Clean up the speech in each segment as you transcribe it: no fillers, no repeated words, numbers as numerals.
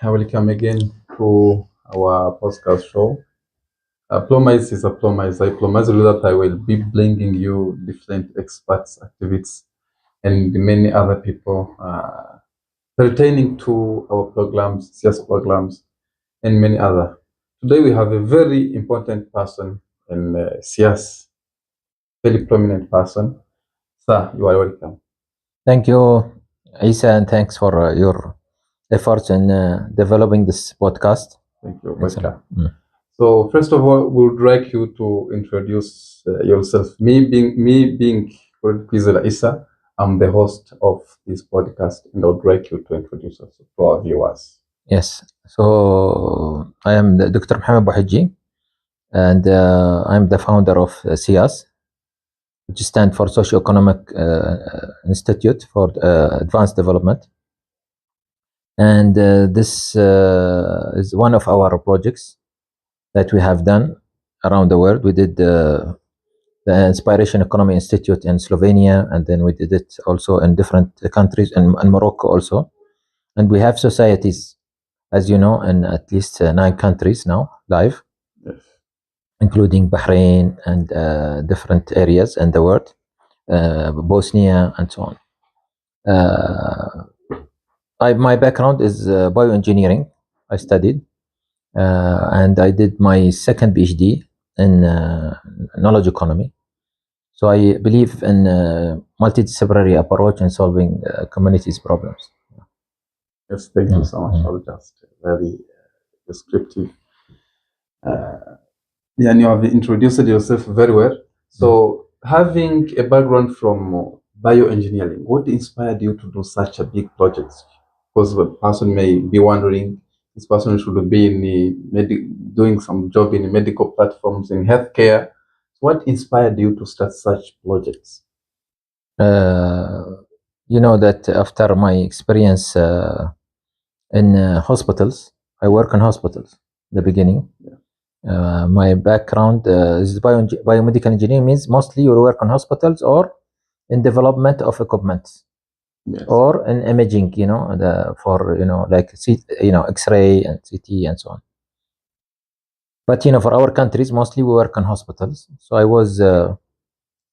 Welcome again to our podcast show. Promise is a promise. I promise you that I will be bringing you different experts, activists, and many other people pertaining to our programs, SIAS programs, and many other. Today we have a very important person in SIAS, very prominent person. Sir, you are welcome. Thank you, Isa, and thanks for your efforts in developing this podcast. Thank you. Welcome. So first of all, we would like you to introduce yourself. Me being Kwizera Isa, I'm the host of this podcast, and I would like you to introduce yourself to our viewers. Yes. So I am Dr. Mohammed Buheji, and I'm the founder of SIAS, which stands for Socioeconomic Institute for Advanced Development. And this is one of our projects that we have done around the world. We did the Inspiration Economy Institute in Slovenia, and then we did it also in different countries, and Morocco also. And we have societies, as you know, in at least 9 countries now live, Yes. including Bahrain and different areas in the world, Bosnia and so on. My background is bioengineering. I studied and I did my second PhD in knowledge economy. So I believe in multidisciplinary approach in solving communities' problems. Yes, thank you so much for just very descriptive. And you have introduced yourself very well. So having a background from bioengineering, what inspired you to do such a big project? Because the person may be wondering, this person should be in doing some job in medical platforms in healthcare. What inspired you to start such projects? You know that after my experience in hospitals, I work in hospitals in the beginning. Yeah. My background is biomedical engineering, means mostly you work on hospitals or in development of equipment. Yes. Or in imaging, for like X-ray and CT and so on. But for our countries, mostly we work on hospitals. So I was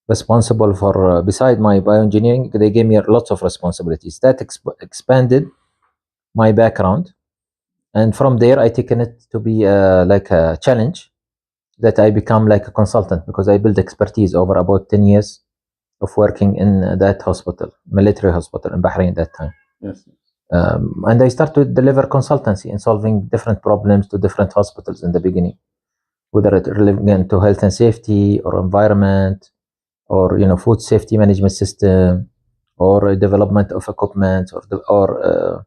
responsible for, beside my bioengineering, they gave me lots of responsibilities. That expanded my background. And from there, I taken it to be like a challenge that I become like a consultant, because I built expertise over about 10 years of working in that hospital, military hospital in Bahrain at that time. Yes. And I started to deliver consultancy in solving different problems to different hospitals in the beginning, whether it related to health and safety or environment or food safety management system or development of equipment or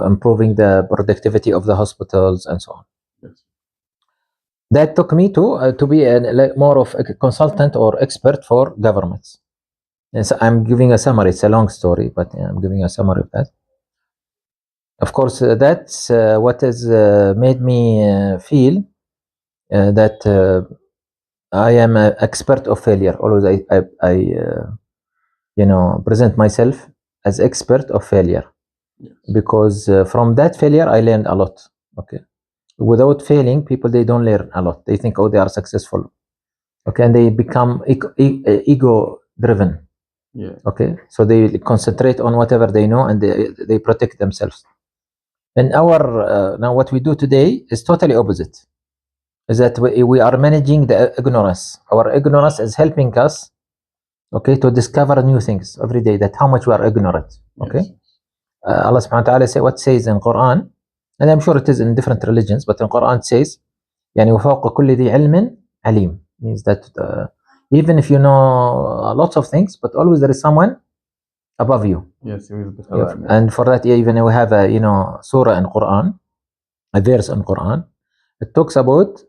improving the productivity of the hospitals and so on. Yes. That took me to be more of a consultant or expert for governments. And so I'm giving a summary. It's a long story, but I'm giving a summary of that. Of course, that's what has made me feel that I am an expert of failure. Always I present myself as expert of failure. Yes. Because from that failure, I learned a lot. Okay. Without failing, people, they don't learn a lot. They think, they are successful. Okay. And they become ego driven. Yeah. Okay. So they concentrate on whatever they know and they protect themselves. And now what we do today is totally opposite. Is that we are managing the ignorance. Our ignorance is helping us, okay, to discover new things every day. That how much we are ignorant. Okay. Yes. Allah subhanahu wa ta'ala says in Quran, and I'm sure it is in different religions, but in Quran it says, يعني وفوق كل ذي علم عليم, means that even if you know lots of things, but always there is someone above you. Yes. And for that, even we have a surah in Quran, a verse in Quran. It talks about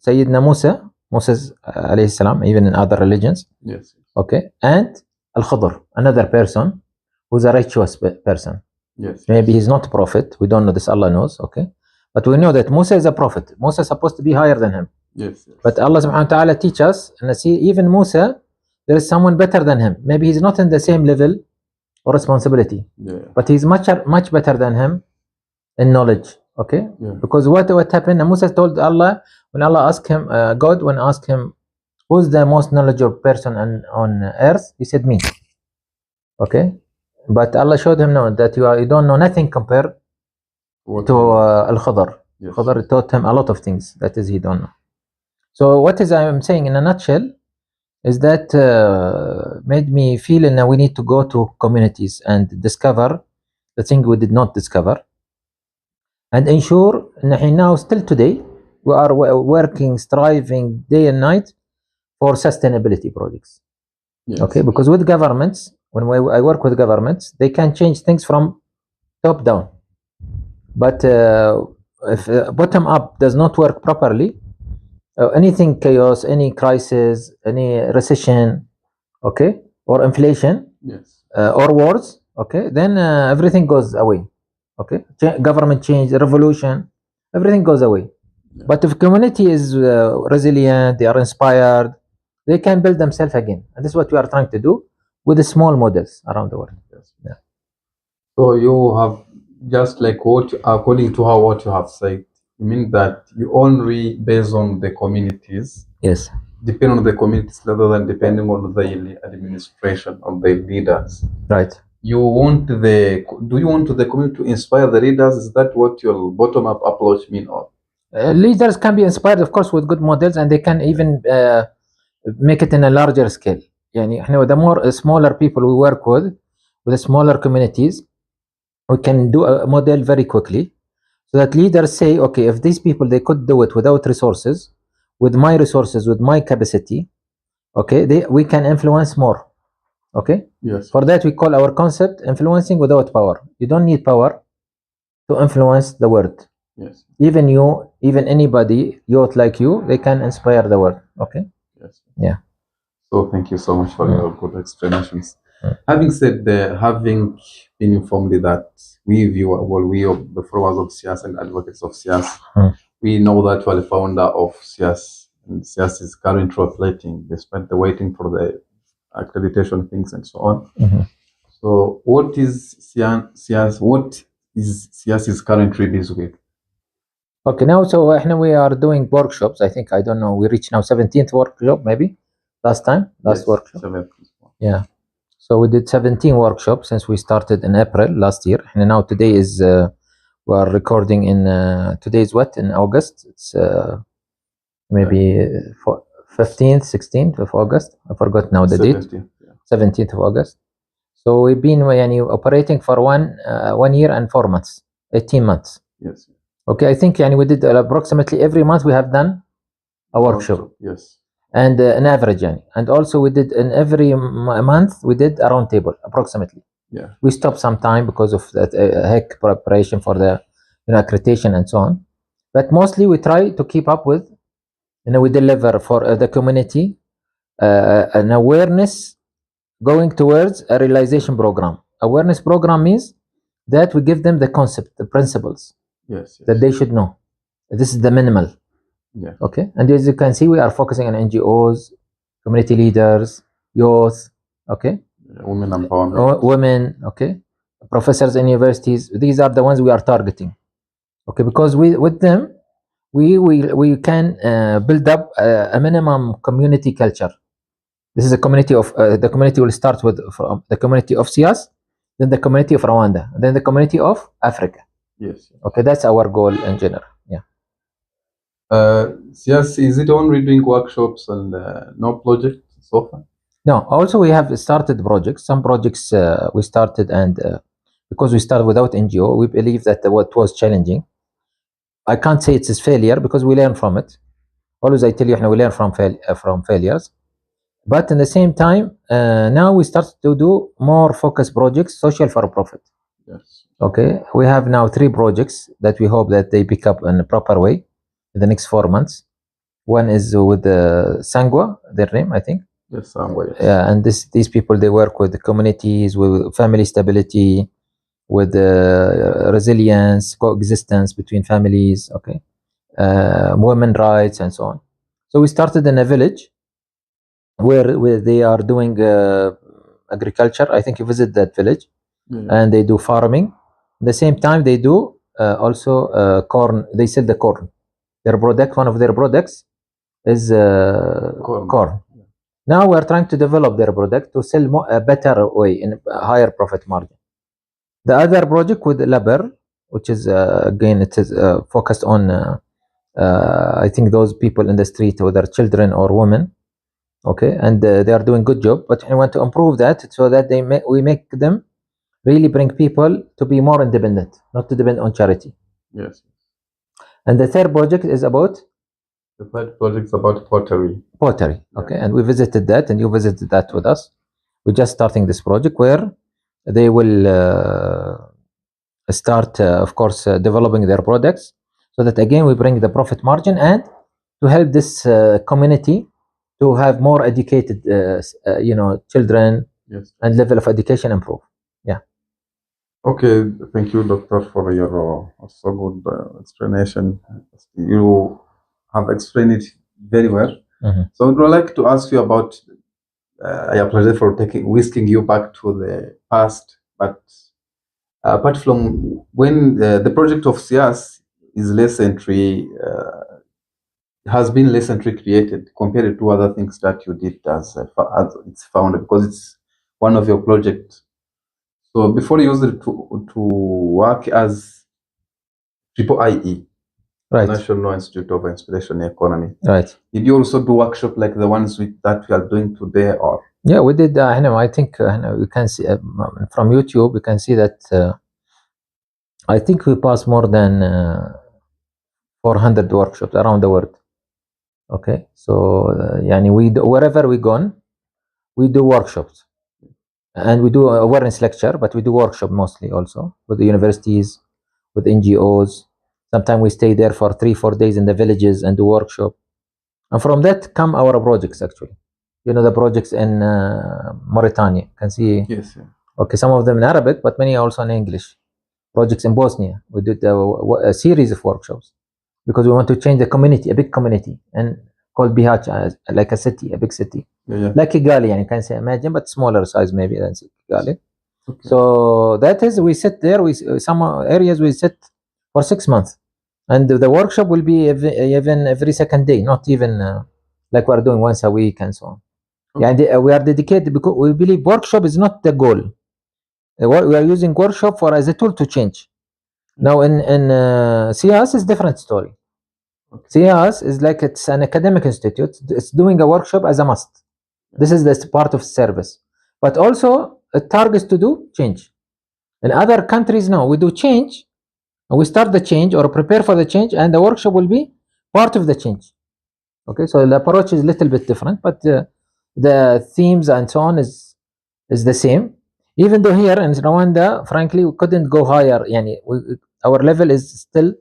Sayyidina Moses alayhi salam, even in other religions. Yes. Okay, and Al-Khidr, another person who's a righteous person. Yes. Maybe he's not a prophet. We don't know this. Allah knows. Okay, but we know that Musa is a prophet. Musa is supposed to be higher than him. Yes. But Allah subhanahu wa ta'ala teach us, and see, even Musa, there is someone better than him. Maybe he's not in the same level or responsibility, Yeah. but he's much better than him in knowledge. Okay, because what happened? Musa told Allah, when Allah asked him, God when asked him, who's the most knowledgeable person on earth? He said me. Okay, but Allah showed him no, that you don't know nothing compared to Al-Khadr. Khadr taught him a lot of things that is he don't know. So what is I'm saying in a nutshell is that made me feel that we need to go to communities and discover the thing we did not discover, and ensure now still today we are working, striving day and night for sustainability projects. Okay, because with governments, when I work with governments, they can change things from top down, but if bottom up does not work properly, anything chaos, any crisis, any recession, okay, or inflation, or wars, okay, then everything goes away. Okay, government change, revolution, everything goes away. But if community is resilient, they are inspired, they can build themselves again, and this is what we are trying to do with the small models around the world. So you have just like according to what you have said, you mean that you only based on the communities. Yes. Depend on the communities rather than depending on the administration or the leaders. Right. Do you want the community to inspire the leaders? Is that what your bottom-up approach mean? Or leaders can be inspired, of course, with good models, and they can even make it in a larger scale. The more smaller people we work with the smaller communities, we can do a model very quickly, so that leaders say, okay, if these people they could do it without resources, with my resources, with my capacity, okay, we can influence more. Okay. Yes. For that we call our concept influencing without power. You don't need power to influence the world. Yes. Even anybody youth like you, they can inspire the world. Okay. Yes. Yeah. So thank you so much for your good explanations. Having said that, having been informed that we the followers of SIAS and advocates of SIAS, we know that you are the founder of SIAS, and SIAS is currently operating despite the waiting for the accreditation things and so on. So what is SIAS? What is SIAS is currently busy with? Okay, now we are doing workshops. I think, I don't know, we reached now 17th workshop maybe last workshop. 17th. Yeah. So we did 17 workshops since we started in April last year. And now today is, we are recording in, today is what, in August? It's maybe 15th, 16th of August. I forgot now the date. 17th of August. So we've been operating for 1 year and 4 months, 18 months. Yes. Okay, I think we did approximately every month we have done a workshop. Yes. And an average, and also we did in every month we did a round table approximately. Yeah. We stopped some time because of that heck preparation for the accreditation and so on, but mostly we try to keep up with, we deliver for the community an awareness going towards a realization program. Awareness program means that we give them the concept, the principles. Yes. That they should know. This is the minimal. Yeah. Okay. And as you can see, we are focusing on NGOs, community leaders, youth. Okay. Women empowerment. Women. Okay. Professors in universities. These are the ones we are targeting. Okay. Because with them, we can build up a minimum community culture. This is a community of the community will start with from the community of SIAS, then the community of Rwanda, then the community of Africa. Yes. Okay. That's our goal in general. Yeah. SIAS, is it only doing workshops and no project so far? No, also we have started projects. Some projects we started, and because we started without NGO, we believe that what was challenging. I can't say it's a failure because we learn from it. Always I tell you, we learn from failures. But in the same time, now we start to do more focused projects, social for profit. Yes. Okay, we have now 3 projects that we hope that they pick up in a proper way in the next 4 months. One is with the Sangwa, their name, I think. Yes, Sangwa. Yes. Yeah, and these people, they work with the communities, with family stability, with resilience, coexistence between families. Okay, women rights and so on. So we started in a village where they are doing agriculture. I think you visit that village. Yeah. And they do farming. At the same time, they do also corn. They sell the corn. Their product, one of their products is corn. Now we are trying to develop their product to sell a better way in a higher profit margin. The other project with Labor, which is again it is focused on I think those people in the street, whether children or women, okay, and they are doing good job. But I want to improve that so that we make them really bring people to be more independent, not to depend on charity. Yes. And the third project is about? The third project is about pottery. Pottery, okay, and we visited that, and you visited that with us. We're just starting this project where they will start, of course, developing their products, so that again we bring the profit margin and to help this community to have more educated, children, yes, and level of education improve. Yeah. Okay, thank you, Doctor, for your so good explanation. You have explained it very well. Mm-hmm. So I would like to ask you about. I apologize for whisking you back to the past, but apart from when the project of SIAS is less entry, has been less entry created compared to other things that you did as it's founded, because it's one of your projects. So before you used it to work as IIE, Right. National Institute of Inspiration Economy. Right. Did you also do workshop like the ones that we are doing today, or? Yeah, we did. I think you can see from YouTube. You can see that. I think we passed more than 400 workshops around the world. Okay, so we do, wherever we gone, we do workshops, and we do awareness lecture, but we do workshop mostly also with the universities, with NGOs. Sometimes we stay there for 3-4 days in the villages and do workshop, and from that come our projects. Actually, the projects in Mauritania. You can see. Yes. Yeah. Okay, some of them in Arabic, but many also in English. Projects in Bosnia, we did a series of workshops because we want to change the community, a big community, and called Buheji, like a city, a big city, like Kigali, and you can say imagine, but smaller size maybe than Kigali. Okay. So that is, we sit there. Some areas we sit for 6 months, and the workshop will be even every second day, not even like we are doing once a week and so on. Okay. Yeah, we are dedicated because we believe workshop is not the goal. We are using workshop as a tool to change. Now in SIAS is different story. Okay. SIAS is like it's an academic institute. It's doing a workshop as a must. Yeah. This is the part of service, but also it targets to do change. In other countries, no, we do change, and we start the change or prepare for the change, and the workshop will be part of the change. Okay, so the approach is a little bit different, but the themes and so on is the same. Even though here in Rwanda, frankly, we couldn't go higher. Our level is still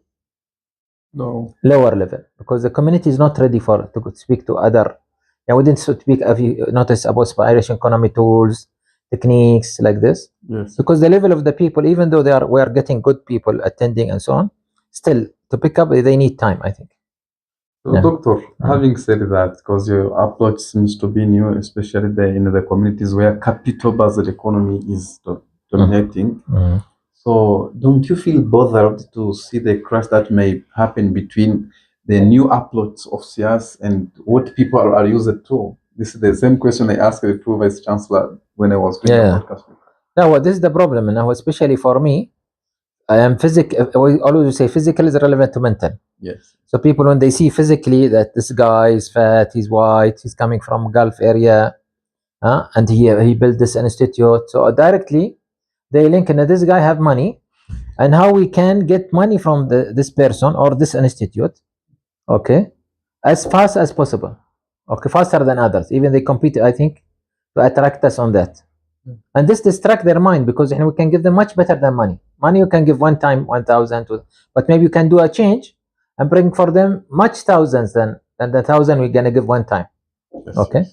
lower level because the community is not ready to speak to other. We didn't speak. If you notice about inspiration economy tools, techniques like this, yes. Because the level of the people, even though we are getting good people attending and so on, still to pick up they need time, I think. So, yeah. Doctor, having said that, because your approach seems to be new, especially in the communities where capital-based economy is dominating. Mm-hmm. So, don't you feel bothered to see the clash that may happen between the new approach of SIAS and what people are used to? This is the same question I asked the Vice Chancellor when I was doing the podcast. No, well, this is the problem now, especially for me. I am we always say physical is relevant to mental. Yes. So people, when they see physically that this guy is fat, he's white, he's coming from Gulf area, and he built this institute. So directly they link, and this guy have money, and how we can get money from this person or this institute, okay, as fast as possible, okay, faster than others. Even they compete, I think, to attract us on that. And this distract their mind because we can give them much better than money. Money you can give one time 1,000, but maybe you can do a change and bring for them much thousands than the 1,000 we're gonna give one time. Yes. Okay,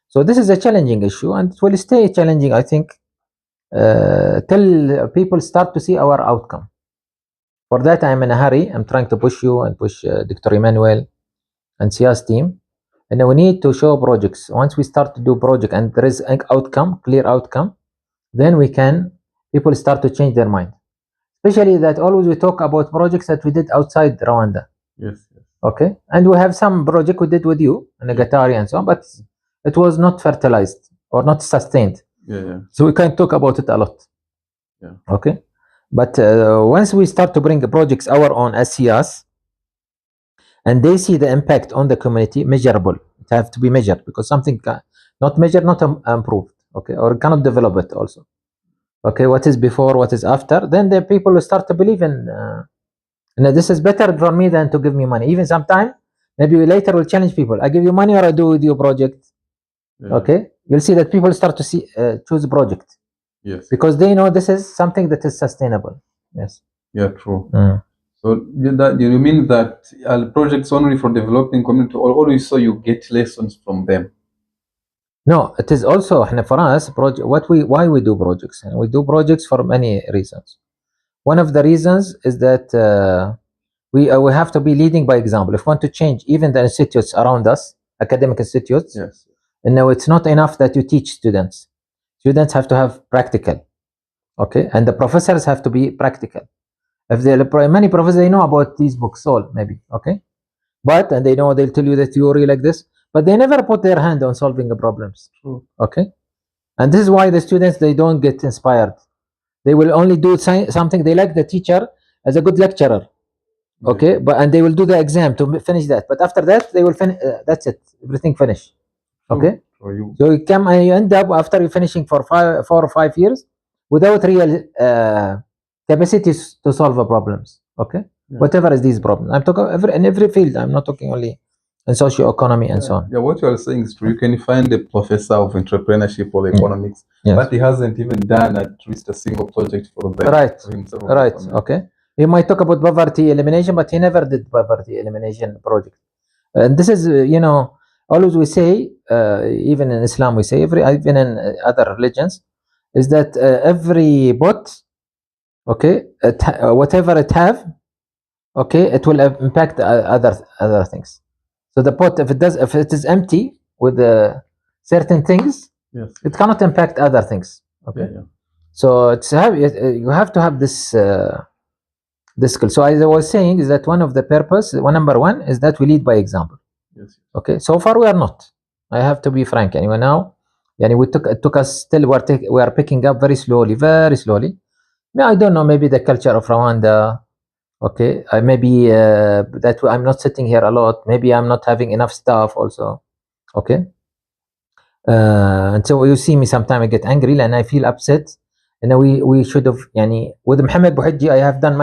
so this is a challenging issue, and it will stay challenging, I think, till people start to see our outcome. For that, I'm in a hurry. I'm trying to push you and push Dr. Emmanuel and SIAS team. And we need to show projects. Once we start to do project and there is an outcome, clear outcome, then people start to change their mind. especially that always we talk about projects that we did outside Rwanda. Yes. Okay, and we have some project we did with you in the Gatari and so on, but it was not fertilized or not sustained. Yeah. So we can talk about it a lot. Yeah. Okay, but once we start to bring the projects our own as SIAS, and they see the impact on the community, measurable. It have to be measured, because something not measured, not improved. Okay, or cannot develop it also. Okay, what is before, what is after? Then the people will start to believe in. This is better for me than to give me money. Even sometime, maybe later will challenge people. I give you money or I do with your project. Yeah. Okay, you'll see that people start to see choose project. Yes. Because they know this is something that is sustainable. Yes. Yeah, true. So you mean that projects only for developing community, or always so you get lessons from them? No, it is also for us project. Why we do projects? We do projects for many reasons. One of the reasons is that we have to be leading by example. If we want to change even the institutes around us, academic institutes, yes. And now it's not enough that you teach students. Students have to have practical, okay, and the professors have to be practical. If many professors, they know about these books all maybe, okay, but and they know, they'll tell you the theory like this, but they never put their hand on solving the problems. True. Okay, and this is why the students, they don't get inspired. They will only do something. They like the teacher as a good lecturer, okay, but and they will do the exam to finish that. But after that, they will finish. That's it. Everything finished. Okay. So you come and you end up after you finishing for 4 or 5 years without real capacities to solve the problems. Okay. Yeah. Whatever is these problems. I'm talking in every field. I'm not talking only in socio-economy and so on. Yeah, what you are saying is true. You can find a professor of entrepreneurship or economics, but he hasn't even done at least a single project for them. Right. Right. Okay. He might talk about poverty elimination, but he never did poverty elimination project. And this is, always we say, even in Islam, we say, even in other religions, is that every bot, okay, whatever it have, okay, it will impact other things. So the pot, if it is empty with certain things, yes, it cannot impact other things. Okay, yeah. So you have to have this this skill. So as I was saying, is that one of the purpose, number one, is that we lead by example. Yes. Okay. So far we are not. I have to be frank. Anyway, now, it took us still. We are picking up very slowly, very slowly. I don't know. Maybe the culture of Rwanda. Okay. Maybe that I'm not sitting here a lot. Maybe I'm not having enough staff also. Okay. And so you see me sometimes I get angry and I feel upset. And we should have. With Mohammed Buheji, I have done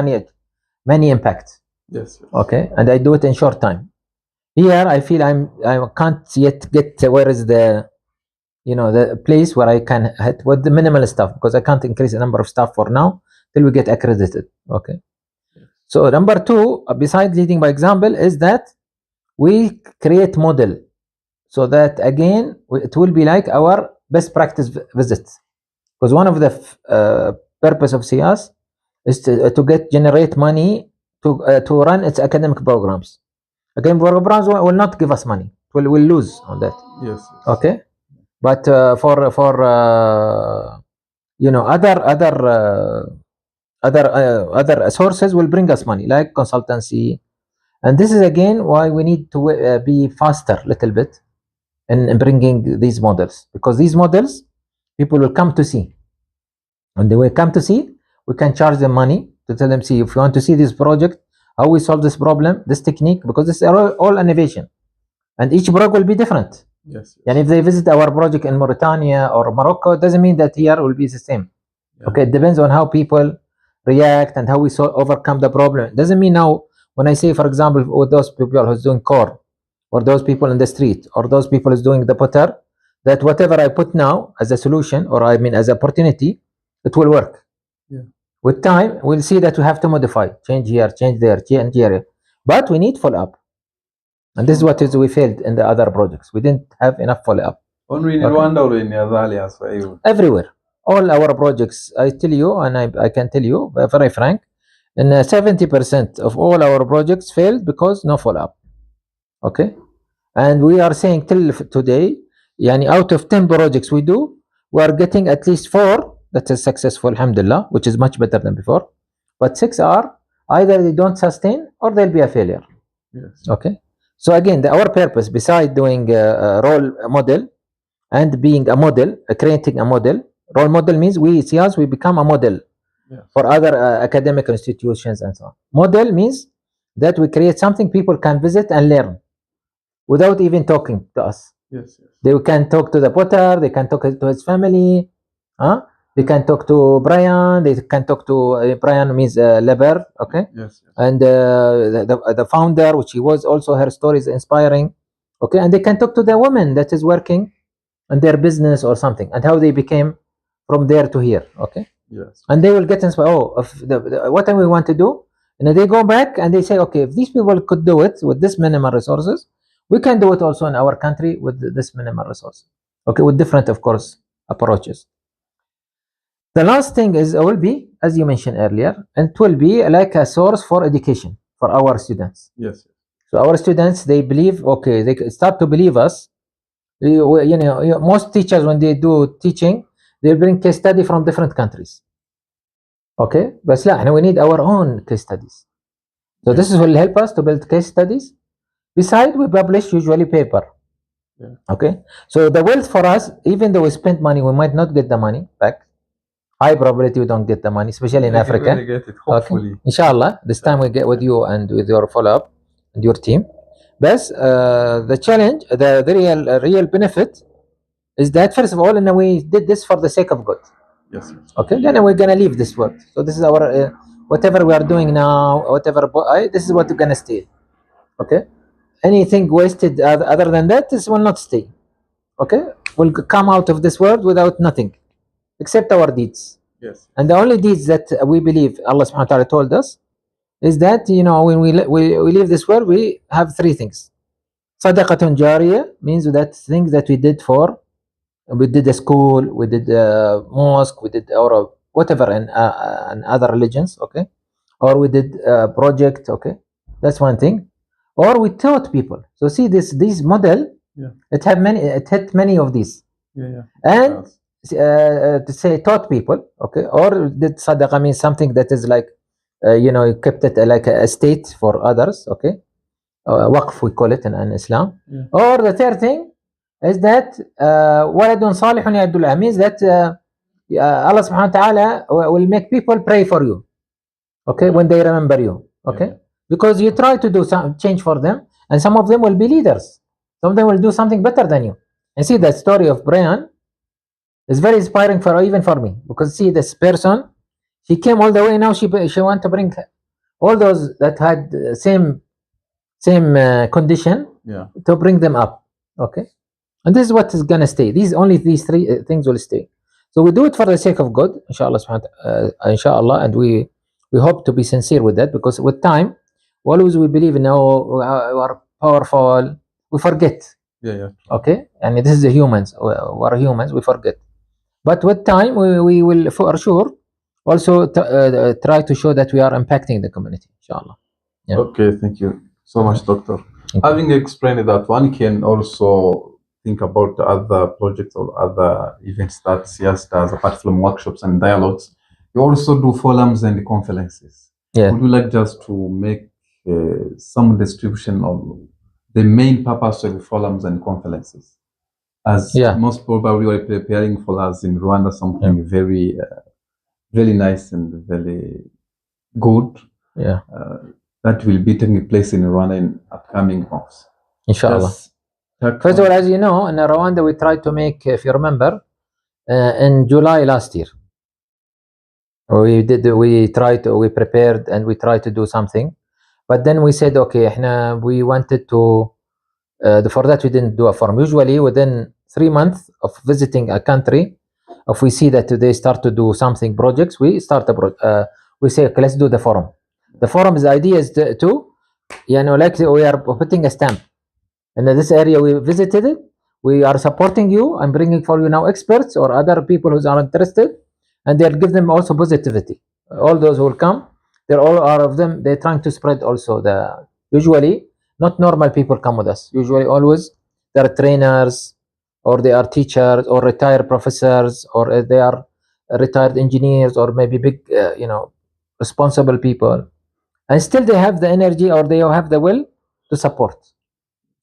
many impact. Yes. Okay. And I do it in short time. Here I feel I can't yet get where is the the place where I can hit with the minimal stuff, because I can't increase the number of staff for now till we get accredited. Okay. So number two, besides leading by example, is that we create model, so that again it will be like our best practice visits, because one of the purpose of SIAS is to generate money to run its academic programs. Again, programs will not give us money. We'll lose on that. Yes. Okay. But for other sources will bring us money, like consultancy, and this is again why we need to be faster a little bit in bringing these models, because these models people will come to see, and they will come to see. We can charge them money to tell them, see, if you want to see this project, how we solve this problem, this technique, because this is all innovation, and each project will be different. Yes. And if they visit our project in Mauritania or Morocco, it doesn't mean that here will be the same. Yeah. Okay, it depends on how people react and how we overcome the problem. It doesn't mean now when I say, for example, with those people who's doing corn, or those people in the street, or those people who's doing the potter, that whatever I put now as a solution, or I mean as opportunity, it will work. Yeah. With time, we'll see that we have to modify, change here, change there, change here, but we need follow-up. And this is what we failed in the other projects. We didn't have enough follow-up. Only in Rwanda or in other areas? Everywhere. All our projects, I tell you, and I can tell you, very frank, and 70% of all our projects failed because no follow-up. Okay? And we are saying till today, out of 10 projects we do, we are getting at least 4 that is successful, alhamdulillah, which is much better than before. but 6 are either they don't sustain or they'll be a failure. Yes. Okay. So again, our purpose, beside doing a role model and being a model, creating a model, role model means we SIAS, we become a model for other academic institutions and so on. Model means that we create something people can visit and learn without even talking to us. Yes. They can talk to the potter, they can talk to his family, they can talk to Brian, they can talk to Brian means Leber, okay? Yes. And the founder, which he was also, her story is inspiring, okay? And they can talk to the woman that is working on their business or something and how they became from there to here, okay? Yes. And they will get inspired. Oh, what we want to do, and they go back and they say, okay, if these people could do it with this minimal resources, we can do it also in our country with this minimal resource. Okay, with different, of course, approaches. The last thing is will be, as you mentioned earlier, and it will be like a source for education for our students. Yes. So our students, they believe, okay, they start to believe us. You know, most teachers, when they do teaching, they bring case study from different countries. Okay, but we need our own case studies. So this will help us to build case studies. Besides, we publish usually paper. Yeah. Okay, so the wealth for us, even though we spend money, we might not get the money back. High probability we don't get the money, especially in Africa. We get it, hopefully. Okay. Inshallah, this time we get with you and with your follow-up and your team. But the challenge, the real benefit is that, first of all, we did this for the sake of God. Yes. Okay, then we're gonna leave this world. So this is our whatever we are doing now, whatever this is what we're gonna stay. Okay, anything wasted other than that, this will not stay. Okay, we'll come out of this world without nothing except our deeds. Yes. And the only deeds that we believe Allah subhanahu wa ta'ala told us is that, when we leave this world, we have three things. Sadaqatun jariyah means that things that we did a school, we did a mosque, we did or whatever in other religions, okay, or we did a project, okay, that's one thing, or we taught people. So see this model, it had many of these, and to say taught people, okay, or did sadaqah means something that is like you kept it like a estate for others, okay, waqf we call it in Islam, or the third thing is that waladun salihun yadullah means that Allah subhanahu wa ta'ala will make people pray for you, okay, when they remember you, okay, because you try to do some change for them, and some of them will be leaders, some of them will do something better than you. And see, the story of Brian is very inspiring even for me, because see, this person, she came all the way, now she want to bring all those that had same condition, to bring them up, okay. And this is what is gonna stay. These three things will stay. So we do it for the sake of God, inshallah, inshallah, and we hope to be sincere with that, because with time, always we believe we are powerful, we forget. Okay, and this is the humans. We're humans, we forget. But with time, we will for sure also try to show that we are impacting the community, inshallah. Okay, thank you so much, Doctor. Having explained that, one can also think about other projects or other events that SIAS does, apart from workshops and dialogues. You also do forums and conferences. Would you like just to make some distribution of the main purpose of the forums and conferences? As most probably we are preparing for us in Rwanda something very, very nice and very good. That will be taking place in Rwanda in upcoming months. Inshallah. First of all, as you know, in Rwanda we tried to make, if you remember, in July last year, we prepared and we tried to do something, but then we said, okay, we wanted to, for that we didn't do a forum. Usually within 3 months of visiting a country, if we see that they start to do something projects, we start we say, okay, let's do the forum. The forum's idea is to like we are putting a stamp. And in this area we visited it, we are supporting you and bringing for you now experts or other people who are interested, and they'll give them also positivity. All those who will come, they're all of them, they're trying to spread also usually not normal people come with us. Usually always they're trainers, or they are teachers, or retired professors, or they are retired engineers, or maybe big responsible people, and still they have the energy or they have the will to support.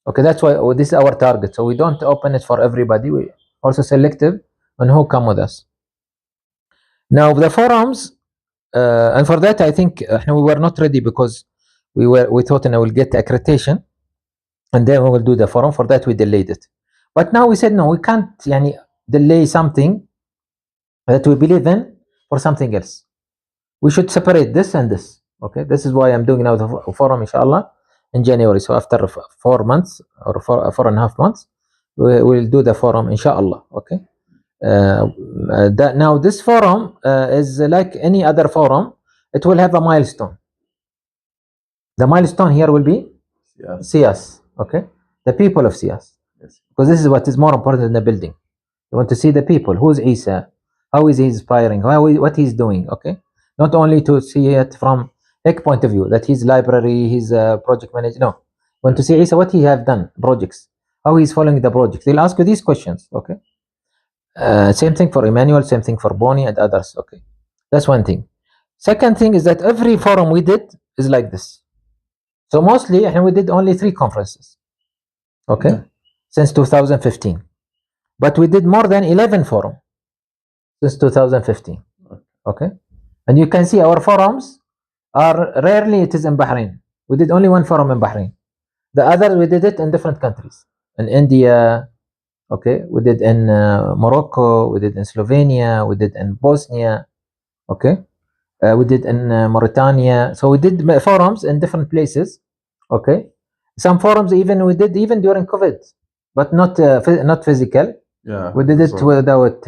Okay, that's why this is our target. So we don't open it for everybody. We also selective on who come with us. Now the forums, and for that I think we were not ready because we thought I will get accreditation and then we will do the forum. For that we delayed it. But now we said no, we can't delay something that we believe in for something else. We should separate this and this. Okay, this is why I'm doing now the forum, inshallah, in January. So after 4 months or 4.5 months, we will do the forum, inshallah. Okay. That now this forum is like any other forum. It will have a milestone. The milestone here will be SIAS. Okay, the people of SIAS. Yes. Because this is what is more important than the building. You want to see the people. Who's Isa? How is he inspiring? What he's doing? Okay, not only to see it from a point of view that his library, his project manager. No, want to see Isa what he have done projects, how he's following the project. They'll ask you these questions. Okay. Same thing for Emmanuel, same thing for Bonnie and others. Okay, that's one thing. Second thing is that every forum we did is like this. So mostly we did only 3 conferences. Okay, since 2015, but we did more than 11 forums since 2015. Okay, and you can see our forums are rarely it is in Bahrain. We did only 1 forum in Bahrain. The others we did it in different countries, in India. Okay, we did in Morocco, we did in Slovenia, we did in Bosnia. Okay, we did in Mauritania. So we did forums in different places. Okay, some forums even we did even during COVID, but not physical. Yeah, we did it without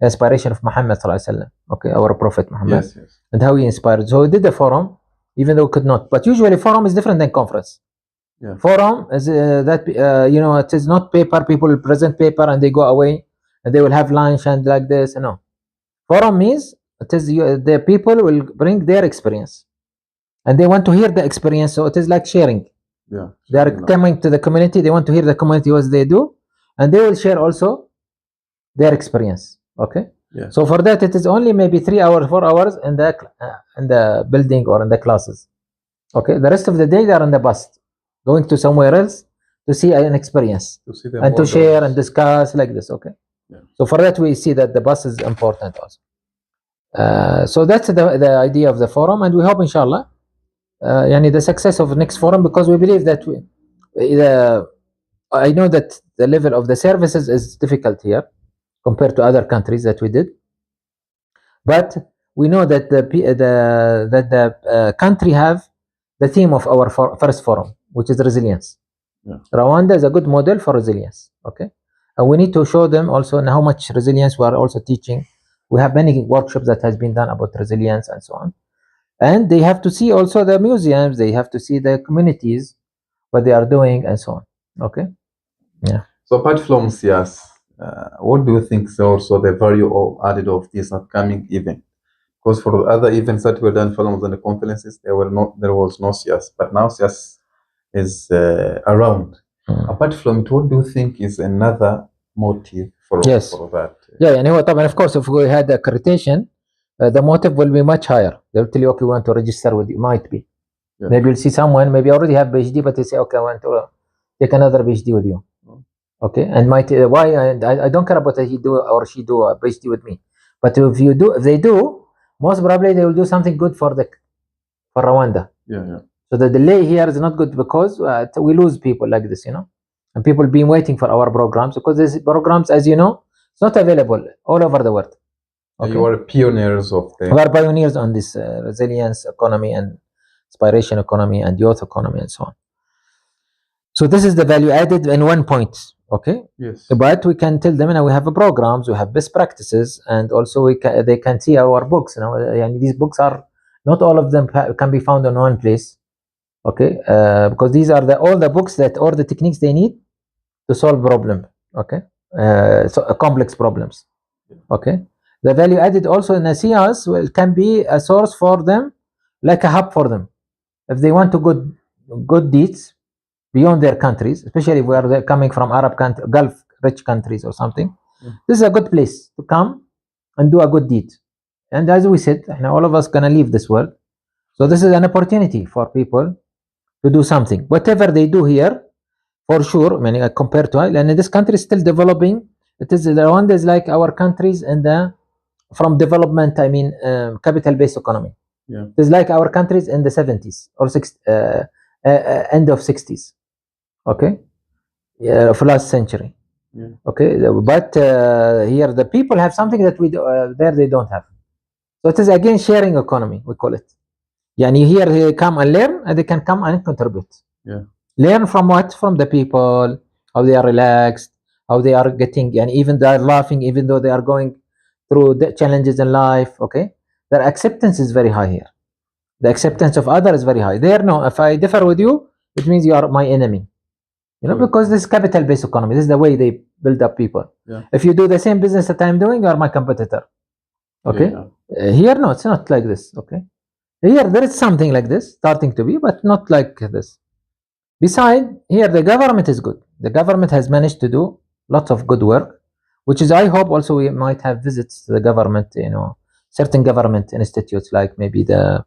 inspiration of Muhammad sallallahu alaihi wasallam. Okay, our Prophet Muhammad. Yes, yes. And how he inspired. So we did the forum, even though we could not. But usually forum is different than conference. Yeah. Forum is it is not paper. People will present paper and they go away and they will have lunch and like this. No, forum means it is the people will bring their experience and they want to hear the experience. So it is like sharing. Yeah, they are coming to the community. They want to hear the community what they do, and they will share also their experience. Okay. Yeah. So for that it is only maybe 3 hours, 4 hours in the building or in the classes. Okay. The rest of the day they are on the bus, going to somewhere else to see an experience and to share and discuss like this. Okay. Yeah. So for that we see that the bus is important also. So that's the idea of the forum, and we hope inshallah the success of the next forum, because we believe that I know that the level of the services is difficult here compared to other countries that we did, but we know that the country have the theme of our first forum, which is resilience. Yeah. Rwanda is a good model for resilience. Okay, and we need to show them also how much resilience we are also teaching. We have many workshops that has been done about resilience and so on, and they have to see also the museums. They have to see the communities, what they are doing and so on. Okay, yeah. So apart from SIAS, what do you think is also the value added of this upcoming event? Because for the other events that were done, forums and the conferences, there was no SIAS, but now SIAS is around. Apart from it, what do you think is another motive for that? Yeah, and of course, if we had accreditation, the motive will be much higher. They'll tell you, okay, we want to register with you. Might be. Yeah. Maybe you'll see someone, maybe already have PhD, but they say, okay, I want to take another PhD with you. Okay, and why? I don't care about he do or she do a PhD with me. But if they do, most probably they will do something good for Rwanda. Yeah, yeah. So the delay here is not good because we lose people like this, and people been waiting for our programs, because these programs, as you know, it's not available all over the world. Okay. You are pioneers of we are pioneers on this resilience economy and inspiration economy and youth economy and so on. So this is the value added in one point. Okay. Yes. But we can tell them, we have programs, we have best practices, and also they can see our books. These books are not all of them can be found in one place. Okay, because these are all the books all the techniques they need to solve problem. Okay, so complex problems. Okay, the value added also in SIAS can be a source for them, like a hub for them, if they want to good deeds beyond their countries, especially where they're coming from Arab countries, Gulf rich countries or something. This is a good place to come and do a good deed and as we said, all of us gonna leave this world. So this is an opportunity for people to do something. Whatever they do here, for sure, I mean, compared to, and this country is still developing. It is Rwanda is like our countries in the from development. I mean, capital-based economy. Yeah. It is like our countries in the 70s or end of 60s. Okay, of last century. Yeah. Okay, but here the people have something that we there they don't have. So it is again sharing economy, we call it. Yani here they come and learn, and they can come and contribute. Yeah. Learn from what? From the people, how they are relaxed, how they are getting, and even they are laughing, even though they are going through the challenges in life. Okay, their acceptance is very high here. The acceptance of others is very high. There, no, if I differ with you, it means you are my enemy. Because this is capital-based economy. This is the way they build up people. Yeah. If you do the same business that I'm doing, you are my competitor. Okay. Yeah. Here, no, it's not like this. Okay. Here, there is something like this starting to be, but not like this. Besides, here the government is good. The government has managed to do lots of good work, which is, I hope, also we might have visits to the government. Certain government institutes, like maybe the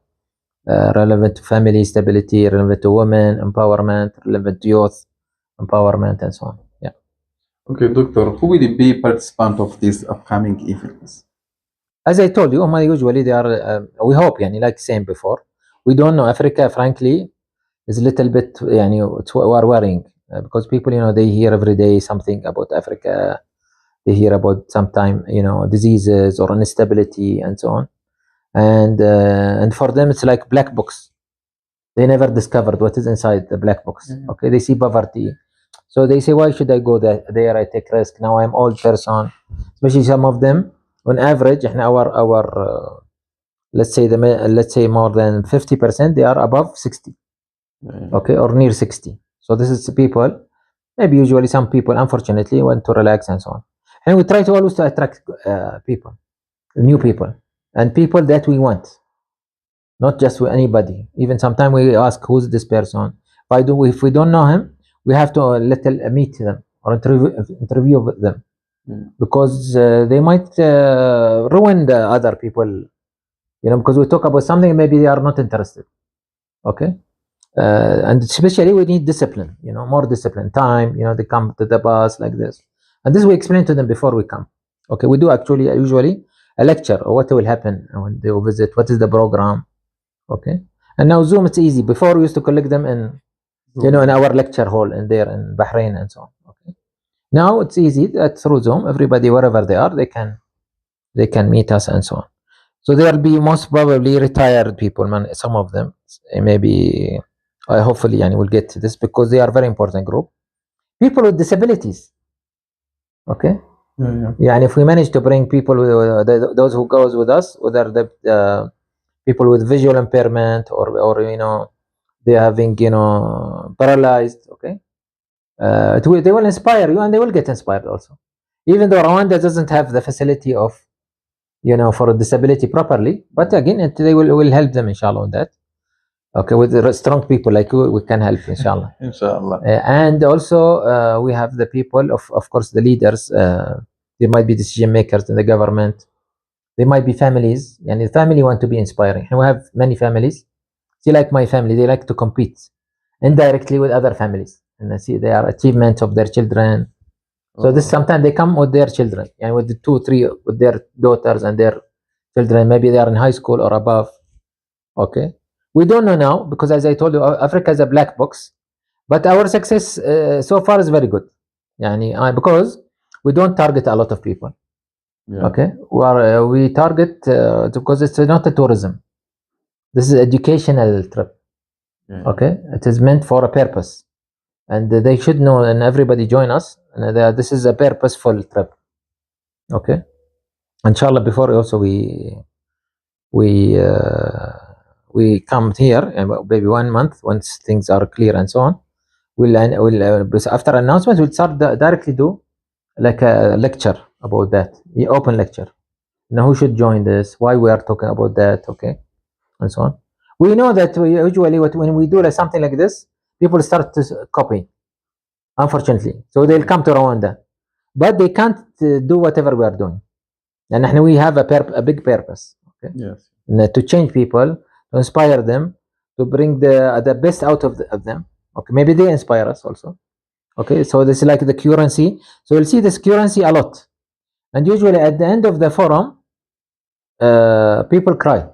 relevant to family stability, relevant to women empowerment, relevant to youth empowerment, and so on. Yeah. Okay, Doctor, who will be participant of these upcoming events? As I told you, usually they are. We hope, like same before. We don't know. Africa, frankly, is a little bit, we are worrying because people, they hear every day something about Africa. They hear about sometime, diseases or instability and so on, and for them it's like black box. They never discovered what is inside the black box. Mhm. Okay, they see poverty, so they say, why should I go there? I take risk. Now I'm old person, especially some of them. On average, our let's say more than 50%, they are above 60. Okay, or near 60. So this is people, maybe usually some people, unfortunately, want to relax and so on. And we try to always to attract people, new people, and people that we want, not just with anybody. Even sometimes we ask, who's this person? If we don't know him, we have to meet them or interview with them, because they might ruin the other people. Because we talk about something, maybe they are not interested. Okay. And especially we need discipline, more discipline, time, they come to the bus like this. And this we explain to them before we come. Okay, we do actually usually a lecture or what will happen when they will visit, what is the program. Okay. And now Zoom, it's easy. Before we used to collect them in, in our lecture hall in there in Bahrain and so on. Okay. Now it's easy that through Zoom, everybody, wherever they are, they can meet us and so on. So there will be most probably retired people, man. Some of them, maybe, hopefully, we'll get to this because they are very important group. People with disabilities. Okay. Yeah. If we manage to bring people, those who goes with us, whether the people with visual impairment or they're having paralyzed. Okay. They will inspire you, and they will get inspired also. Even though Rwanda doesn't have the facility of for a disability properly, but again, they will help them, inshallah, on that. Okay, with the strong people like we can help, inshallah. Inshallah. And also we have the people, of course, the leaders. There might be decision makers in the government. There might be families, and the family want to be inspiring. And we have many families. See, like my family, they like to compete indirectly with other families, and I see their achievements of their children. So this sometimes they come with their children, and with the 2, 3, with their daughters and their children. Maybe they are in high school or above. Okay, we don't know now because, as I told you, Africa is a black box. But our success so far is very good. Because we don't target a lot of people. Yeah. Okay, we target because it's not a tourism. This is educational trip. Yeah. Okay, it is meant for a purpose. And they should know, and everybody join us. And this is a purposeful trip. Okay, inshallah. Before also we come here, maybe 1 month once things are clear and so on. We'll after announcement we'll start directly do like a lecture about that, the open lecture. Who should join this? Why we are talking about that? Okay, and so on. We know that usually when we do something like this, people start to copy, unfortunately. So they'll come to Rwanda, but they can't do whatever we are doing. And we have a big purpose. Okay. Yes. And, to change people, to inspire them, to bring the best out of them. Okay, maybe they inspire us also. Okay, so this is like the currency. So you'll see this currency a lot, and usually at the end of the forum, people cry.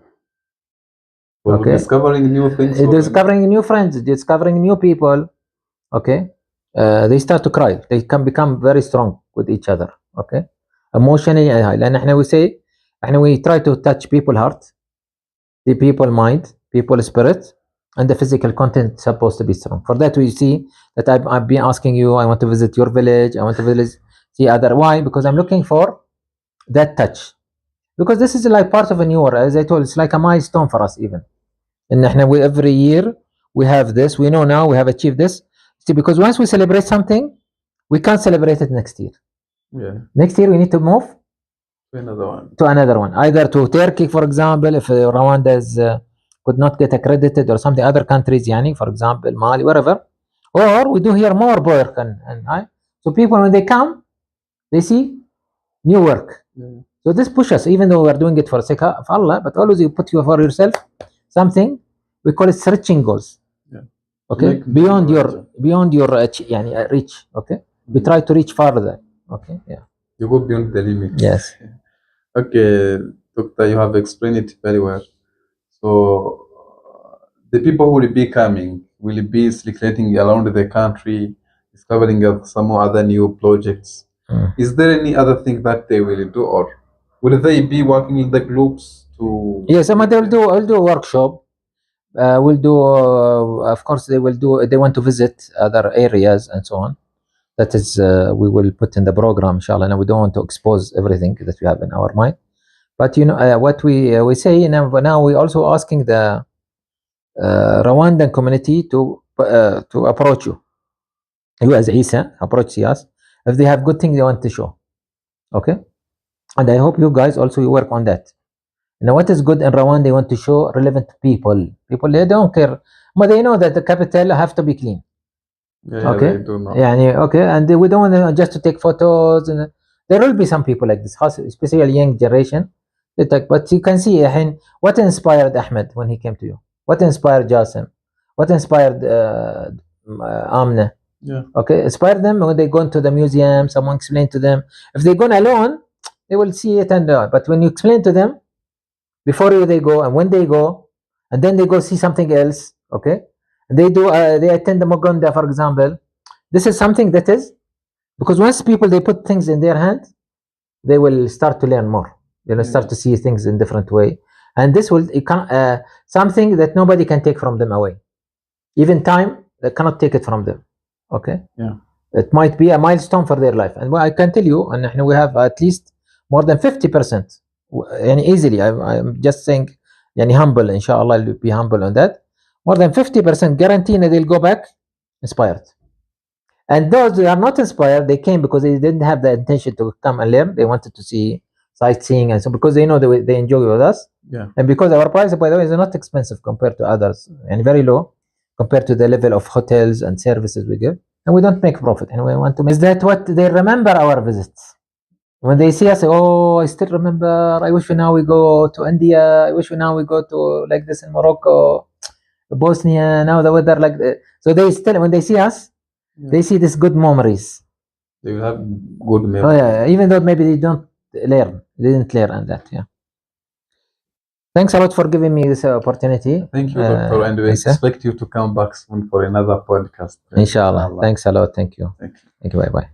Well, Okay, discovering new things. discovering new friends, discovering new people. Okay, they start to cry. They can become very strong with each other. Okay, emotionally. لأن احنا we say احنا we try to touch people heart, the people mind, people spirit, and the physical content is supposed to be strong. For that we see that I've been asking you, I want to visit your village, I want to visit see other. Why? Because I'm looking for that touch. Because this is like part of a new world. As I told, it's like a milestone for us even. And we every year we have this, we know now we have achieved this. See, because once we celebrate something, we can't celebrate it next year. Yeah. Next year we need to move to another one. Either to Turkey, for example, if Rwanda is could not get accredited, or something, other countries, yani, for example, Mali, wherever. Or we do here more work, and so people, when they come, they see new work. Yeah. So this pushes us, even though we are doing it for the sake of Allah, but always you put you for yourself something. We call it stretching goals. Yeah. Okay, beyond your reach. Okay, we try to reach farther. Okay, yeah. You go beyond the limit. Yes. Okay, Doctor, you have explained it very well. So the people who will be coming will be circulating around the country, discovering some other new projects. Is there any other thing that they will do, or will they be working in the groups to? Yes, they'll do. I'll do a workshop. We'll do. Of course, they will do. They want to visit other areas and so on. That is, we will put in the program, inshallah. Now we don't want to expose everything that we have in our mind, but what we say now we also asking the Rwandan community to approach you. You as Isa approach SIAS if they have good things they want to show. Okay, and I hope you guys also you work on that. Now, what is good in Rwanda? They want to show relevant people. People, they don't care, but they know that the capital have to be clean. Yeah, okay, they do know. Okay, and we don't want just to take photos. And there will be some people like this, especially young generation. But you can see what inspired Ahmed when he came to you. What inspired Jasim? What inspired Amna? Yeah. Okay, inspire them when they go into the museum. Someone explain to them. If they go alone, they will see it but when you explain to them before they go and when they go, and then they go see something else. Okay, and they attend the Mogonda, for example. This is something that is because once people they put things in their hand, they will start to learn more. They will start to see things in different way, and this will something that nobody can take from them away. Even time, they cannot take it from them. Okay. Yeah. It might be a milestone for their life, and I can tell you, and we have at least more than 50%. And easily, I'm just saying, humble. Inshallah, I'll be humble on that. More than 50% guarantee that they'll go back inspired. And those who are not inspired, they came because they didn't have the intention to come and learn. They wanted to see sightseeing, and so because they know they enjoy with us. Yeah. And because our price, by the way, is not expensive compared to others, and very low compared to the level of hotels and services we give. And we don't make profit, and we want to make. Is that what they remember our visits? When they see us, oh, I still remember. I wish now we go to India. I wish now we go to like this in Morocco, Bosnia. Now the weather like that. So they still, when they see us, they see these good memories. They will have good memories. Oh yeah, even though maybe they don't learn, they didn't learn on that. Yeah. Thanks a lot for giving me this opportunity. Thank you, Doctor, and we expect you to come back soon for another podcast. Inshallah. Thanks a lot. Thank you. Thank you. Thank you. Bye bye.